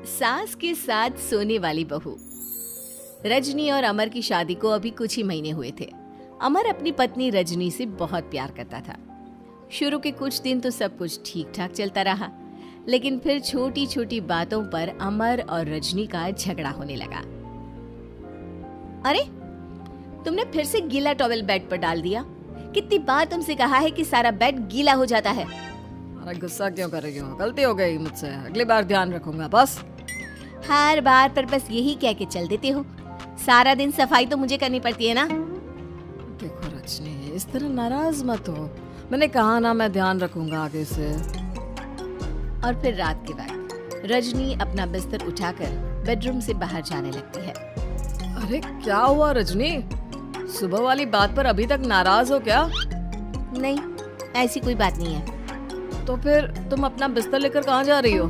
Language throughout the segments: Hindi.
सास के साथ सोने वाली बहू। रजनी और अमर की शादी को अभी कुछ ही महीने हुए थे। अमर अपनी पत्नी रजनी से बहुत प्यार करता था। शुरू के कुछ दिन तो सब कुछ ठीक ठाक चलता रहा, लेकिन फिर छोटी छोटी बातों पर अमर और रजनी का झगड़ा होने लगा। अरे, तुमने फिर से गीला टॉवेल बेड पर डाल दिया। कितनी बार तुमसे कहा है कि सारा बेड गीला हो जाता है। अरे गुस्सा क्यों कर रही हो? गलती हो गई मुझसे, अगली बार ध्यान रखूंगा। बस हर बार पर बस यही कह के चल देते हो। सारा दिन सफाई तो मुझे करनी पड़ती है ना। देखो रजनी, इस तरह नाराज मत हो। मैंने कहा ना, मैं ध्यान रखूंगा आगे से। और फिर रात के वक्त रजनी अपना बिस्तर उठाकर बेडरूम से बाहर जाने लगती है। अरे क्या हुआ रजनी? सुबह वाली बात पर अभी तक नाराज हो क्या? नहीं, ऐसी कोई बात नहीं है। तो फिर तुम अपना बिस्तर लेकर कहाँ जा रही हो?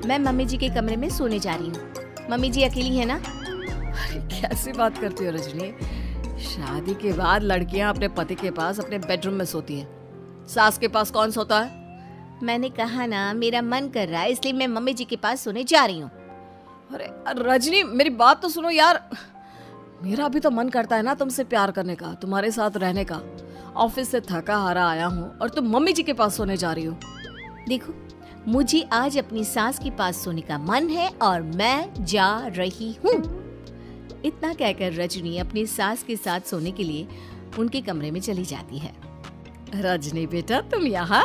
मैं मम्मी जी के कमरे में सोने जा रही हूँ। मम्मी जी अकेली है ना। अरे कैसी बात करती हो रजनी? शादी के बाद लड़कियां अपने पति के पास अपने बेडरूम में सोती हैं। सास के पास कौन सोता है? मैंने कहा ना, मेरा मन कर रहा है, इसलिए मैं मम्मी जी के पास सोने जा रही हूँ। अरे रजनी, मेरी बात तो सुनो यार। मेरा भी तो मन करता है ना तुमसे प्यार करने का, तुम्हारे साथ रहने का। ऑफिस से थका हारा आया हूँ और तुम मम्मी जी के पास सोने जा रही हो। देखो, मुझे आज अपनी सास के पास सोने का मन है और मैं जा रही हूँ। इतना कहकर रजनी अपनी सास के साथ सोने के लिए उनके कमरे में चली जाती है। रजनी बेटा, तुम यहाँ?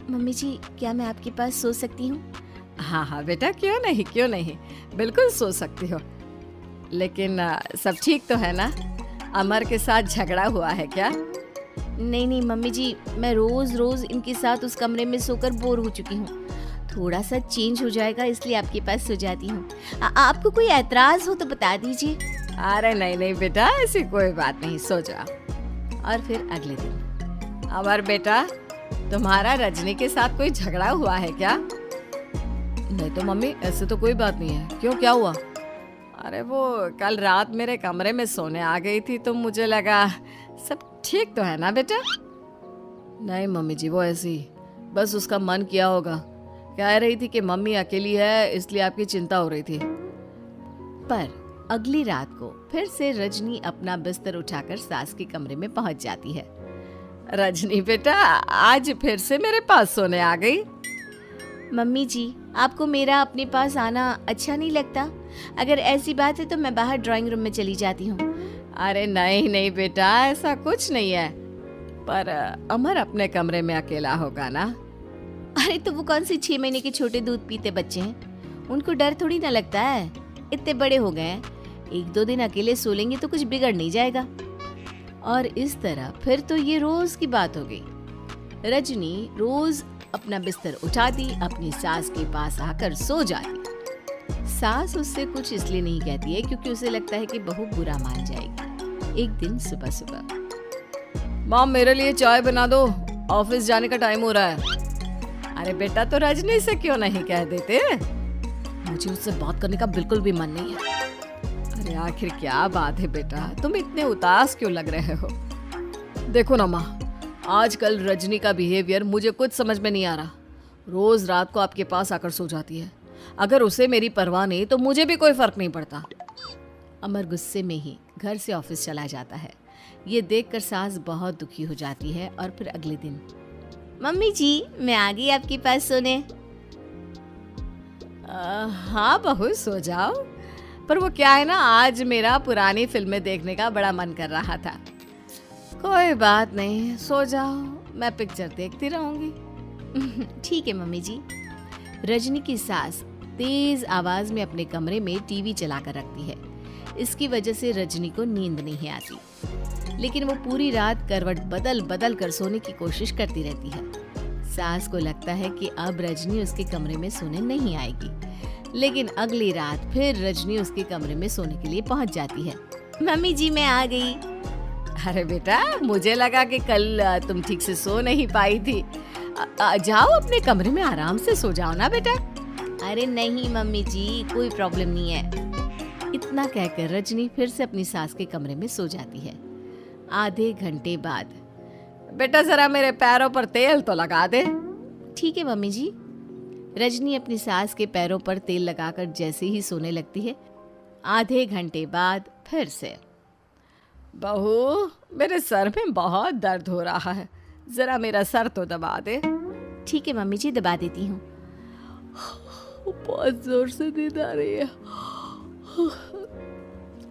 मम्मी जी, क्या मैं आपके पास सो सकती हूँ? हाँ हाँ बेटा, क्यों नहीं, क्यों नहीं, बिल्कुल सो सकती हो। लेकिन सब ठीक तो है ना? अमर के साथ झगड़ा हुआ है क्या? नहीं मम्मी जी, मैं रोज रोज इनके साथ उस कमरे में सोकर बोर हो चुकी हूँ। थोड़ा सा चेंज हो जाएगा, इसलिए आपके पास सो जाती हूँ। आपको कोई एतराज हो तो बता दीजिए। अरे नहीं नहीं बेटा, ऐसी कोई बात नहीं, सो जाओ। और फिर अगले दिन। अमर बेटा, तुम्हारा रजनी के साथ कोई झगड़ा हुआ है क्या? नहीं तो मम्मी, ऐसे तो कोई बात नहीं है। क्यों, क्या हुआ? अरे वो कल रात मेरे कमरे में सोने आ गई थी, तो मुझे लगा सब ठीक तो है ना बेटा? नहीं मम्मी जी, वो ऐसी बस उसका मन किया होगा। कह रही थी कि मम्मी अकेली है, इसलिए आपकी चिंता हो रही थी। पर अगली रात को फिर से रजनी अपना बिस्तर उठाकर सास के कमरे में पहुंच जाती है। रजनी बेटा, आज फिर से मेरे पास सोने आ गई। मम्मी जी, आपको मेरा अपने पास आना अच्छा नहीं लगता? अगर ऐसी बात है तो मैं बाहर ड्राइंग रूम में चली जाती हूँ। अरे नहीं नहीं बेटा, ऐसा कुछ नहीं है। पर अमर अपने कमरे में अकेला होगा ना? अरे तो वो कौन से 6 महीने के छोटे दूध पीते बच्चे हैं, उनको डर थोड़ी ना लगता है। इतने बड़े हो गए हैं, 1-2 दिन अकेले सो लेंगे तो कुछ बिगड़ नहीं जाएगा। और इस तरह फिर तो ये रोज की बात हो गई। रजनी रोज अपना बिस्तर उठाती, अपनी सास के पास आकर सो जाती। सास उससे कुछ इसलिए नहीं कहती है क्योंकि उसे लगता है कि बहू बुरा मान जाएगी। एक दिन सुबह सुबह, मॉम मेरे लिए चाय बना दो, ऑफिस जाने का टाइम हो रहा है। अरे बेटा, तो रजनी से क्यों नहीं कह देते? मुझे उससे बात करने का बिल्कुल भी मन नहीं है। अरे आखिर क्या बात है बेटा, तुम इतने उदास क्यों लग रहे हो? देखो ना माँ, आजकल रजनी का बिहेवियर मुझे कुछ समझ में नहीं आ रहा। रोज रात को आपके पास आकर सो जाती है। अगर उसे मेरी परवाह नहीं तो मुझे भी कोई फर्क नहीं पड़ता। अमर गुस्से में ही घर से ऑफिस चला जाता है। ये देखकर सास बहुत दुखी हो जाती है। और फिर अगले दिन, मम्मी जी, मैं आ गई आपके पास सोने। हाँ बहू, सो जाओ। पर वो क्या है ना, आज मेरा पुरानी फिल्में देखने का बड़ा मन कर रहा था। कोई बात नहीं, सो जाओ, मैं पिक्चर देखती रहूंगी। ठीक है मम्मी जी। रजनी की सास तेज आवाज में अपने कमरे में टीवी चलाकर रखती है। इसकी वजह से रजनी को नींद नहीं आती, लेकिन वो पूरी रात करवट बदल बदल कर सोने की कोशिश करती रहती है। सास को लगता है कि अब रजनी उसके कमरे में सोने नहीं आएगी, लेकिन अगली रात फिर रजनी उसके कमरे में सोने के लिए पहुंच जाती है। मम्मी जी, मैं आ गई। अरे बेटा, मुझे लगा कि कल तुम ठीक से सो नहीं पाई थी। जाओ अपने कमरे में आराम से सो जाओ ना बेटा। अरे नहीं मम्मी जी, कोई प्रॉब्लम नहीं है। इतना कहकर रजनी फिर से अपनी सास के कमरे में सो जाती है। आधे घंटे बाद, बेटा जरा मेरे पैरों पर तेल तो लगा दे। ठीक है मम्मी जी। रजनी अपनी सास के पैरों पर तेल लगाकर जैसे ही सोने लगती है, आधे घंटे बाद फिर से, बहू मेरे सर में बहुत दर्द हो रहा है, जरा मेरा सर तो दबा दे। ठीक है मम्मी जी, दबा देती हूँ। बहुत जोर से नींद आ रही है।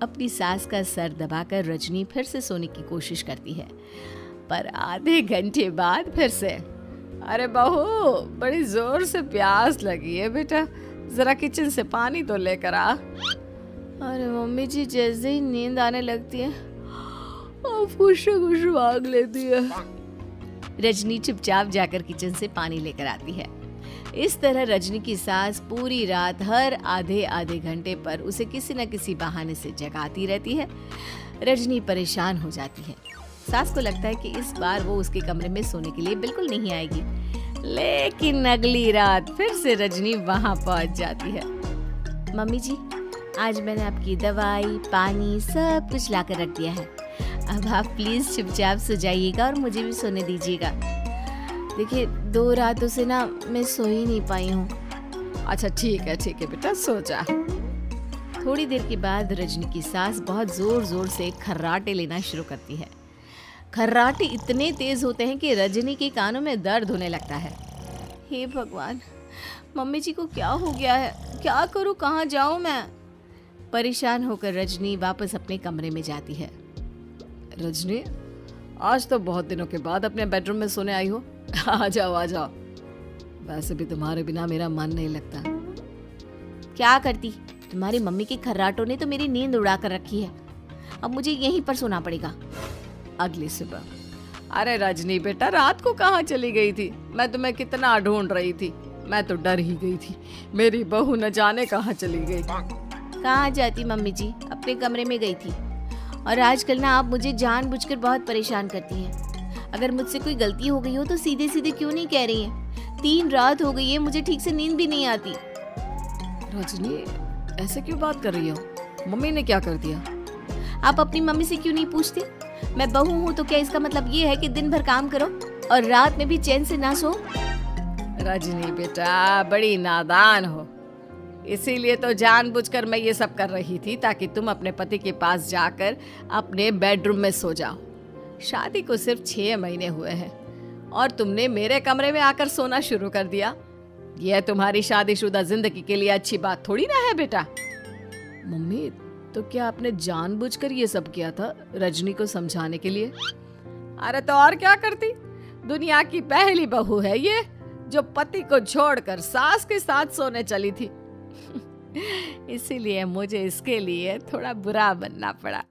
अपनी सास का सर दबाकर रजनी फिर से सोने की कोशिश करती है, पर आधे घंटे बाद फिर से, अरे बहू बड़ी जोर से प्यास लगी है बेटा, जरा किचन से पानी तो लेकर आ। अरे मम्मी जी, जैसे ही नींद आने लगती है कुछ मांग लेती है। रजनी चुपचाप जाकर किचन से पानी लेकर आती है। इस तरह रजनी की सास पूरी रात हर आधे आधे घंटे पर उसे किसी न किसी बहाने से जगाती रहती है। रजनी परेशान हो जाती है। सास को लगता है कि इस बार वो उसके कमरे में सोने के लिए बिल्कुल नहीं आएगी, लेकिन अगली रात फिर से रजनी वहां पहुंच जाती है। मम्मी जी, आज मैंने आपकी दवाई, पानी सब कुछ लाकर रख दिया है। अब आप प्लीज चुपचाप सो जाइएगा और मुझे भी सोने दीजिएगा। देखिए 2 रातों से ना मैं सो ही नहीं पाई हूँ। अच्छा ठीक है बेटा, सो जा। थोड़ी देर के बाद रजनी की सास बहुत जोर जोर से खर्राटे लेना शुरू करती है। खर्राटे इतने तेज होते हैं कि रजनी के कानों में दर्द होने लगता है। हे भगवान, मम्मी जी को क्या हो गया है? क्या करूँ, कहाँ जाऊँ मैं? परेशान होकर रजनी वापस अपने कमरे में जाती है। रजनी, आज तो बहुत दिनों के बाद अपने बेडरूम में सोने आई हो। आ जाओ। वैसे भी तुम्हारे बिना मेरा मन नहीं लगता। क्या करती, तुम्हारी मम्मी के खर्राटों ने तो मेरी नींद उड़ा कर रखी है। अब मुझे यहीं पर सोना पड़ेगा। अगली सुबह। अरे रजनी बेटा, रात को कहाँ चली गई थी? मैं तुम्हें कितना ढूंढ रही थी, मैं तो डर ही गई थी। मेरी बहू न जाने कहाँ चली गई। कहाँ जाती मम्मी जी, अपने कमरे में गई थी। और आजकल ना आप मुझे जानबूझकर बहुत परेशान करती हैं। अगर मुझसे कोई गलती हो गई हो तो सीधे सीधे क्यों नहीं कह रही हैं? 3 रात हो गई है, मुझे ठीक से नींद भी नहीं आती। रजनी, ऐसे क्यों बात कर रही हो? मम्मी ने क्या कर दिया? आप अपनी मम्मी से क्यों नहीं पूछते? मैं बहू हूँ तो क्या इसका मतलब ये है कि दिन भर काम करो और रात में भी चैन से ना सो? रजनी बेटा, बड़ी नादान हो। इसीलिए तो जानबूझकर मैं ये सब कर रही थी, ताकि तुम अपने पति के पास जाकर अपने बेडरूम में सो जाओ। शादी को सिर्फ 6 महीने हुए हैं और तुमने मेरे कमरे में आकर सोना शुरू कर दिया। यह तुम्हारी शादीशुदा जिंदगी के लिए अच्छी बात थोड़ी ना है बेटा। मम्मी, तो क्या आपने जानबूझकर ये सब किया था रजनी को समझाने के लिए? अरे तो और क्या करती? दुनिया की पहली बहू है ये, जो पति को छोड़कर सास के साथ सोने चली थी। इसीलिए मुझे इसके लिए थोड़ा बुरा बनना पड़ा।